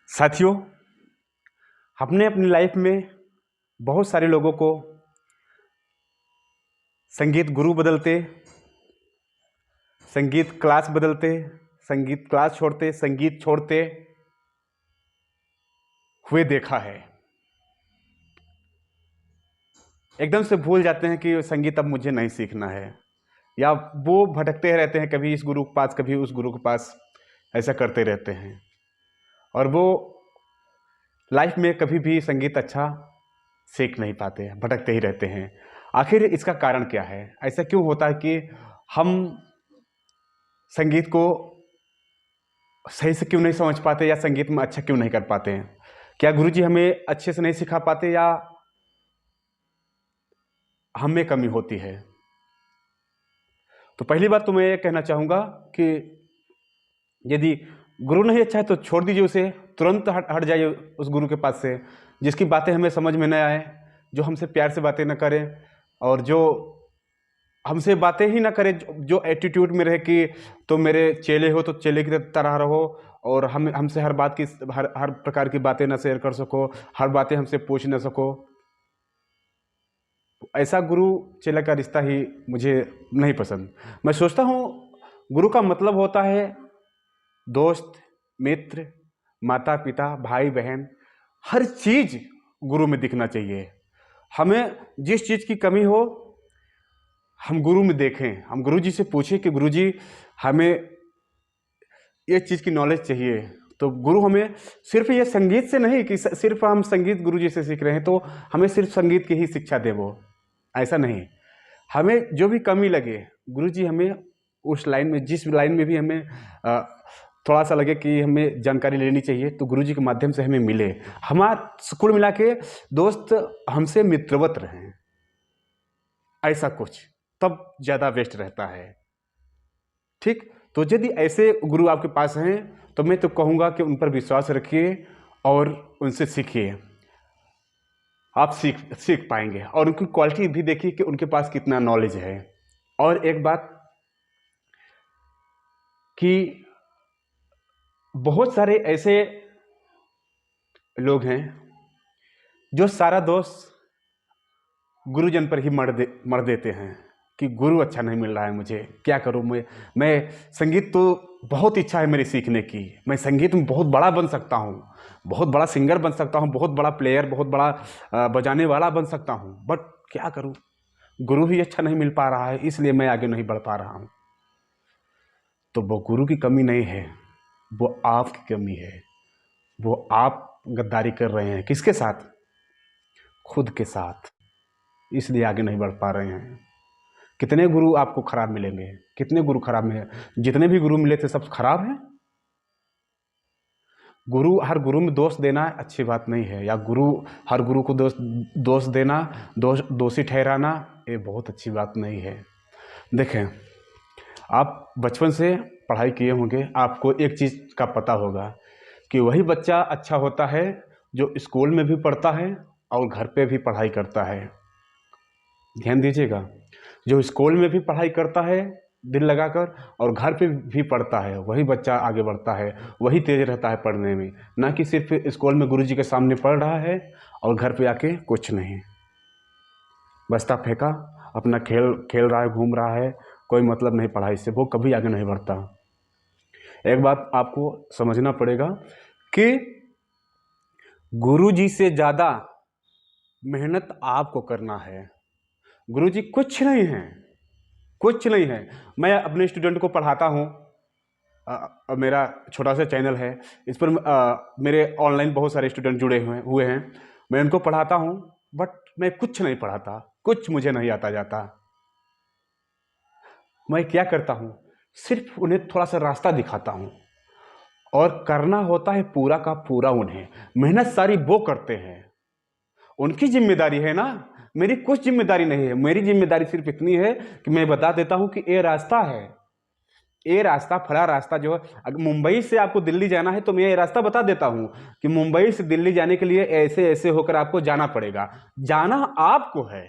साथियों, हमने अपनी लाइफ में बहुत सारे लोगों को संगीत गुरु बदलते, संगीत क्लास बदलते, संगीत क्लास छोड़ते, संगीत छोड़ते हुए देखा है। एकदम से भूल जाते हैं कि संगीत अब मुझे नहीं सीखना है, या वो भटकते रहते हैं, कभी इस गुरु के पास कभी उस गुरु के पास, ऐसा करते रहते हैं और वो लाइफ में कभी भी संगीत अच्छा सीख नहीं पाते हैं, भटकते ही रहते हैं। आखिर इसका कारण क्या है? ऐसा क्यों होता है कि हम संगीत को सही से क्यों नहीं समझ पाते, या संगीत में अच्छा क्यों नहीं कर पाते हैं? क्या गुरुजी हमें अच्छे से नहीं सिखा पाते, या हम में कमी होती है? तो पहली बात तो मैं ये कहना चाहूँगा कि यदि गुरु नहीं अच्छा है तो छोड़ दीजिए उसे, तुरंत हट जाइए उस गुरु के पास से, जिसकी बातें हमें समझ में न आए, जो हमसे प्यार से बातें न करे और जो हमसे बातें ही ना करे, जो एटीट्यूड में रहे कि तो मेरे चेले हो तो चेले की तरह रहो, और हमसे हर बात की हर प्रकार की बातें ना शेयर कर सको, हर बातें हमसे पूछ ना सको। ऐसा गुरु चेला का रिश्ता ही मुझे नहीं पसंद। मैं सोचता हूँ गुरु का मतलब होता है दोस्त, मित्र, माता पिता, भाई बहन, हर चीज़ गुरु में दिखना चाहिए। हमें जिस चीज़ की कमी हो हम गुरु में देखें, हम गुरु जी से पूछें कि गुरु जी हमें ये चीज़ की नॉलेज चाहिए। तो गुरु हमें सिर्फ ये संगीत से नहीं कि सिर्फ हम संगीत गुरु जी से सीख रहे हैं तो हमें सिर्फ संगीत की ही शिक्षा दे, वो ऐसा नहीं। हमें जो भी कमी लगे गुरु जी हमें उस लाइन में, जिस लाइन में भी हमें थोड़ा सा लगे कि हमें जानकारी लेनी चाहिए तो गुरु जी के माध्यम से हमें मिले। हमारा कुल मिला के दोस्त हमसे मित्रवत रहें, ऐसा कुछ, तब ज़्यादा बेस्ट रहता है। ठीक, तो यदि ऐसे गुरु आपके पास हैं तो मैं तो कहूँगा कि उन पर विश्वास रखिए और उनसे सीखिए। आप सीख पाएंगे और उनकी क्वालिटी भी देखिए कि उनके पास कितना नॉलेज है। और एक बात कि बहुत सारे ऐसे लोग हैं जो सारा दोष गुरुजन पर ही मर देते हैं कि गुरु अच्छा नहीं मिल रहा है, मुझे क्या करूं। मैं संगीत तो बहुत इच्छा है मेरी सीखने की, मैं संगीत में बहुत बड़ा बन सकता हूं, बहुत बड़ा सिंगर बन सकता हूं, बहुत बड़ा प्लेयर, बहुत बड़ा बजाने वाला बन सकता हूं, बट क्या करूं, गुरु ही अच्छा नहीं मिल पा रहा है, इसलिए मैं आगे नहीं बढ़ पा रहा हूं। तो वो गुरु की कमी नहीं है, वो आपकी कमी है। वो आप गद्दारी कर रहे हैं किसके साथ? खुद के साथ, इसलिए आगे नहीं बढ़ पा रहे हैं। कितने गुरु आपको खराब मिलेंगे, कितने गुरु खराब में, जितने भी गुरु मिले थे सब खराब हैं। गुरु, हर गुरु में दोष देना अच्छी बात नहीं है, या हर गुरु को दोष देना, दोषी ठहराना, ये बहुत अच्छी बात नहीं है। देखें, आप बचपन से पढ़ाई किए होंगे, आपको एक चीज़ का पता होगा कि वही बच्चा अच्छा होता है जो स्कूल में भी पढ़ता है और घर पे भी पढ़ाई करता है। ध्यान दीजिएगा, जो स्कूल में भी पढ़ाई करता है दिल लगाकर और घर पे भी पढ़ता है, वही बच्चा आगे बढ़ता है, वही तेज रहता है पढ़ने में। ना कि सिर्फ स्कूल में गुरुजी के सामने पढ़ रहा है और घर पे आके कुछ नहीं, बस्ता फेंका, अपना खेल रहा है, घूम रहा है, कोई मतलब नहीं पढ़ाई से, वो कभी आगे नहीं बढ़ता। एक बात आपको समझना पड़ेगा कि गुरुजी से ज़्यादा मेहनत आपको करना है। गुरुजी कुछ नहीं है, कुछ नहीं है। मैं अपने स्टूडेंट को पढ़ाता हूँ, मेरा छोटा सा चैनल है, इस पर मेरे ऑनलाइन बहुत सारे स्टूडेंट जुड़े हुए हैं। मैं उनको पढ़ाता हूँ, बट मैं कुछ नहीं पढ़ाता, कुछ मुझे नहीं आता जाता। मैं क्या करता हूँ, सिर्फ उन्हें थोड़ा सा रास्ता दिखाता हूँ, और करना होता है पूरा का पूरा उन्हें। मेहनत सारी वो करते हैं, उनकी जिम्मेदारी है ना, मेरी कुछ जिम्मेदारी नहीं है। मेरी जिम्मेदारी सिर्फ इतनी है कि मैं बता देता हूं कि ये रास्ता है, ये रास्ता, फला रास्ता जो है, अगर मुंबई से आपको दिल्ली जाना है तो मैं ये रास्ता बता देता हूं कि मुंबई से दिल्ली जाने के लिए ऐसे ऐसे होकर आपको जाना पड़ेगा। जाना आपको है,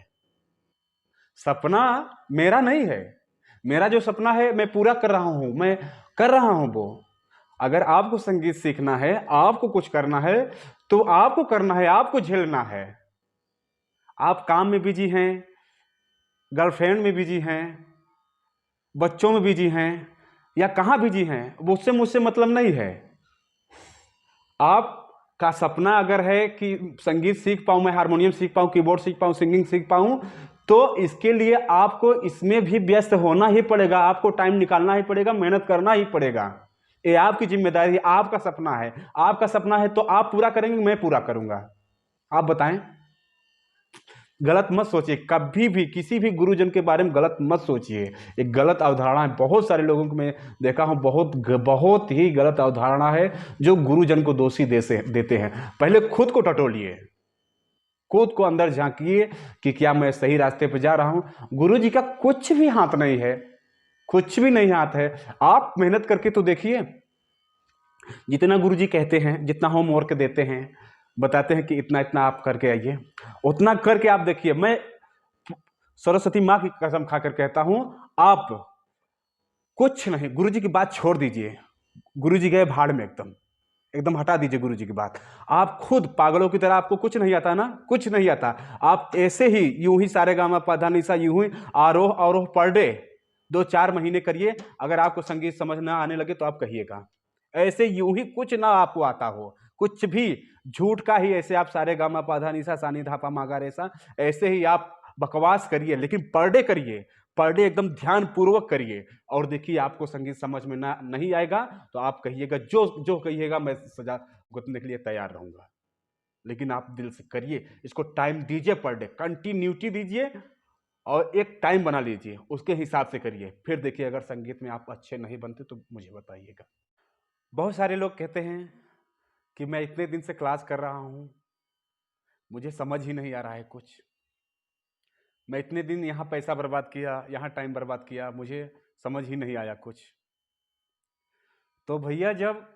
सपना मेरा नहीं है। मेरा जो सपना है मैं पूरा कर रहा हूं, मैं कर रहा हूं वो। अगर आपको संगीत सीखना है, आपको कुछ करना है, तो आपको करना है, आपको झेलना है। आप काम में बिजी हैं, गर्लफ्रेंड में बिजी हैं, बच्चों में बिजी हैं, या कहाँ बिजी हैं, वो उससे मुझसे मतलब नहीं है। आपका सपना अगर है कि संगीत सीख पाऊँ, मैं हारमोनियम सीख पाऊँ, कीबोर्ड सीख पाऊँ, सिंगिंग सीख पाऊँ, तो इसके लिए आपको इसमें भी व्यस्त होना ही पड़ेगा, आपको टाइम निकालना ही पड़ेगा, मेहनत करना ही पड़ेगा। ये आपकी जिम्मेदारी है, आपका सपना है। आपका सपना है तो आप पूरा करेंगे, मैं पूरा करूंगा। आप बताएं। गलत मत सोचिए, कभी भी किसी भी गुरुजन के बारे में गलत मत सोचिए। एक गलत अवधारणा है, बहुत सारे लोगों को मैं देखा हूं, बहुत ही गलत अवधारणा है जो गुरुजन को दोषी देते हैं। पहले खुद को टटोलिए, खुद को अंदर झांकिए कि क्या मैं सही रास्ते पर जा रहा हूं। गुरु जी का कुछ भी हाथ नहीं है, कुछ भी नहीं हाथ है। आप मेहनत करके तो देखिए, जितना गुरु जी कहते हैं, जितना होमवर्क देते हैं, बताते हैं कि इतना इतना आप करके आइए, उतना करके आप देखिए। मैं सरस्वती माँ की कसम खाकर कहता हूं, आप कुछ नहीं, गुरु जी की बात छोड़ दीजिए। गुरु जी गए भाड़ में, एकदम एकदम हटा दीजिए गुरु जी की बात। आप खुद पागलों की तरह, आपको कुछ नहीं आता ना, कुछ नहीं आता। आप ऐसे ही यूं ही सारेगामा पाधा निसा यूं ही आरोह अवरोह पर डे 2-4 महीने करिए। अगर आपको संगीत समझ ना आने लगे तो आप कहिएगा। ऐसे यूं ही कुछ ना आपको आता हो, कुछ भी झूठ का ही, ऐसे आप सारेगामा पाधा निसा सानी धापा मागा रेसा, ऐसे ही आप बकवास करिए, लेकिन पर डे करिए, पर डे एकदम ध्यान पूर्वक करिए। और देखिए आपको संगीत समझ में ना नहीं आएगा तो आप कहिएगा, जो जो कहिएगा मैं सजा भुगतने के लिए तैयार रहूंगा। लेकिन आप दिल से करिए, इसको टाइम दीजिए, पर डे कंटिन्यूटी दीजिए, और एक टाइम बना लीजिए, उसके हिसाब से करिए। फिर देखिए अगर संगीत में आप अच्छे नहीं बनते तो मुझे बताइएगा। बहुत सारे लोग कहते हैं कि मैं इतने दिन से क्लास कर रहा हूं, मुझे समझ ही नहीं आ रहा है कुछ। मैं इतने दिन यहाँ पैसा बर्बाद किया, यहाँ टाइम बर्बाद किया, मुझे समझ ही नहीं आया कुछ। तो भैया, जब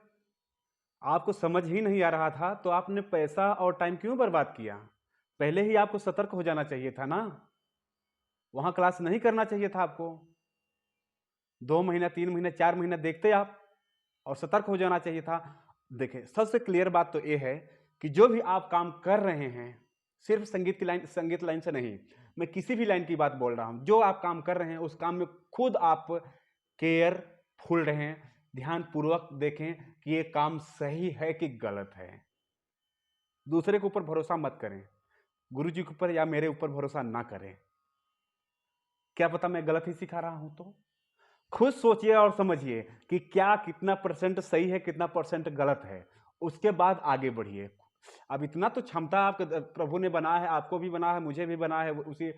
आपको समझ ही नहीं आ रहा था तो आपने पैसा और टाइम क्यों बर्बाद किया? पहले ही आपको सतर्क हो जाना चाहिए था ना, वहां क्लास नहीं करना चाहिए था आपको। 2 महीना, 3 महीना, 4 महीना देखते आप, और सतर्क हो जाना चाहिए था। देखिए, सबसे क्लियर बात तो यह है कि जो भी आप काम कर रहे हैं, सिर्फ संगीत लाइन से नहीं, मैं किसी भी लाइन की बात बोल रहा हूं, जो आप काम कर रहे हैं उस काम में खुद आप केयरफुल रहें, ध्यान पूर्वक देखें कि ये काम सही है कि गलत है। दूसरे के ऊपर भरोसा मत करें, गुरु जी के ऊपर या मेरे ऊपर भरोसा ना करें। क्या पता मैं गलत ही सिखा रहा हूं, तो खुद सोचिए और समझिए कि क्या कितना परसेंट सही है, कितना परसेंट गलत है, उसके बाद आगे बढ़िए। अब इतना तो क्षमता आप प्रभु ने बना है, आपको भी बना है, मुझे भी बना है उसी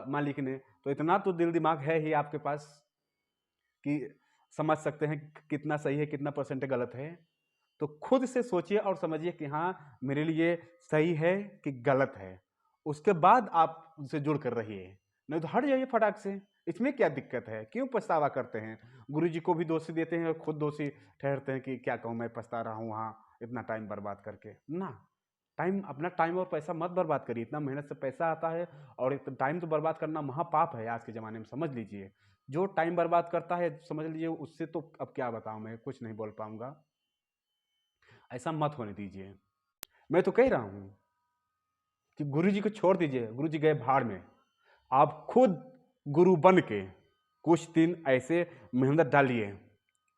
मालिक ने, तो इतना तो दिल दिमाग है ही आपके पास कि समझ सकते हैं कितना सही है, कितना परसेंट गलत है। तो खुद से सोचिए और समझिए कि हाँ, मेरे लिए सही है कि गलत है। उसके बाद आप उनसे जुड़ कर रहिए, नहीं तो हट जाइए फटाक से। इसमें क्या दिक्कत है, क्यों पछतावा करते हैं? गुरु जी को भी दोषी देते हैं और खुद दोषी ठहरते हैं कि क्या कहूँ, मैं पछता रहा हूँ वहाँ इतना टाइम बर्बाद करके ना। अपना टाइम और पैसा मत बर्बाद करिए, इतना मेहनत से पैसा आता है, और टाइम तो बर्बाद करना महापाप है आज के ज़माने में, समझ लीजिए। जो टाइम बर्बाद करता है, समझ लीजिए उससे तो अब क्या बताऊँ, मैं कुछ नहीं बोल पाऊँगा। ऐसा मत होने दीजिए। मैं तो कह रहा हूँ कि गुरु जी को छोड़ दीजिए, गुरु जी गए भाड़ में। आप खुद गुरु बन के कुछ दिन ऐसे मेहनत डालिए,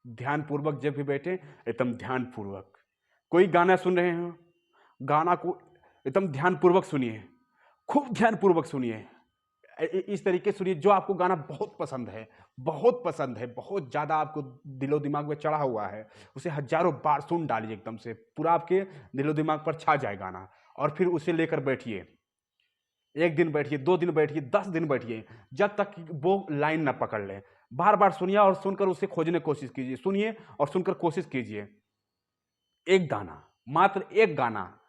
ध्यान पूर्वक जब भी बैठे एकदम ध्यान पूर्वक। कोई गाना सुन रहे हैं, गाना को एकदम ध्यान पूर्वक सुनिए, खूब ध्यान पूर्वक सुनिए। इस तरीके से सुनिए जो आपको गाना बहुत पसंद है, बहुत पसंद है, बहुत ज़्यादा आपको दिलो दिमाग में चढ़ा हुआ है, उसे हजारों बार सुन डालिए, एकदम से पूरा आपके दिलो दिमाग पर छा जाए गाना। और फिर उसे लेकर बैठिए, 1 दिन बैठिए, 2 दिन बैठिए, 10 दिन बैठिए, जब तक वो लाइन ना पकड़ ले। बार बार सुनिए और सुनकर उसे खोजने की कोशिश कीजिए, सुनिए और सुनकर कोशिश कीजिए। एक गाना, मात्र एक गाना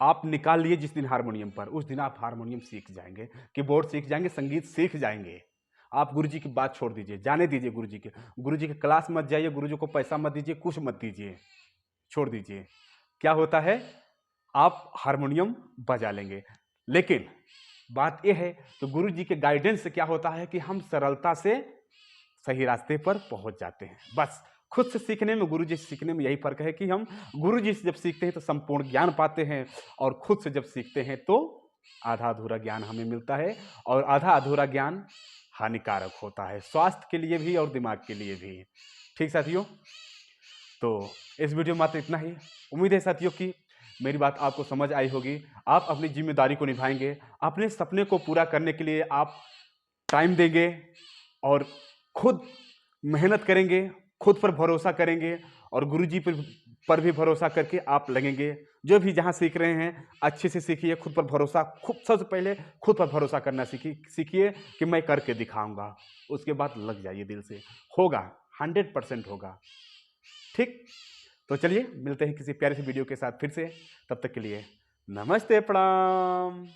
आप निकाल लिए जिस दिन हारमोनियम पर, उस दिन आप हारमोनियम सीख जाएंगे, कीबोर्ड सीख जाएंगे, संगीत सीख जाएंगे। आप गुरु जी की बात छोड़ दीजिए, जाने दीजिए गुरु जी के क्लास मत जाइए, गुरु जी को पैसा मत दीजिए, कुछ मत दीजिए, छोड़ दीजिए। क्या होता है, आप हारमोनियम बजा लेंगे। लेकिन बात यह है तो गुरु जी के गाइडेंस से क्या होता है कि हम सरलता से सही रास्ते पर पहुंच जाते हैं। बस खुद से सीखने में, गुरु जी से सीखने में यही फर्क है कि हम गुरु जी से जब सीखते हैं तो संपूर्ण ज्ञान पाते हैं, और खुद से जब सीखते हैं तो आधा अधूरा ज्ञान हमें मिलता है, और आधा अधूरा ज्ञान हानिकारक होता है, स्वास्थ्य के लिए भी और दिमाग के लिए भी। ठीक साथियों, तो इस वीडियो में मात्र इतना ही। उम्मीद है साथियों कि मेरी बात आपको समझ आई होगी। आप अपनी जिम्मेदारी को निभाएंगे, अपने सपने को पूरा करने के लिए आप टाइम देंगे और खुद मेहनत करेंगे, खुद पर भरोसा करेंगे, और गुरुजी पर भी भरोसा करके आप लगेंगे। जो भी जहाँ सीख रहे हैं अच्छे से सीखिए, खुद पर भरोसा, खुद सबसे पहले खुद पर भरोसा करना सीखिए कि मैं करके दिखाऊंगा। उसके बाद लग जाइए दिल से, होगा, 100% होगा। ठीक, तो चलिए मिलते हैं किसी प्यारे से वीडियो के साथ फिर से। तब तक के लिए नमस्ते, प्रणाम।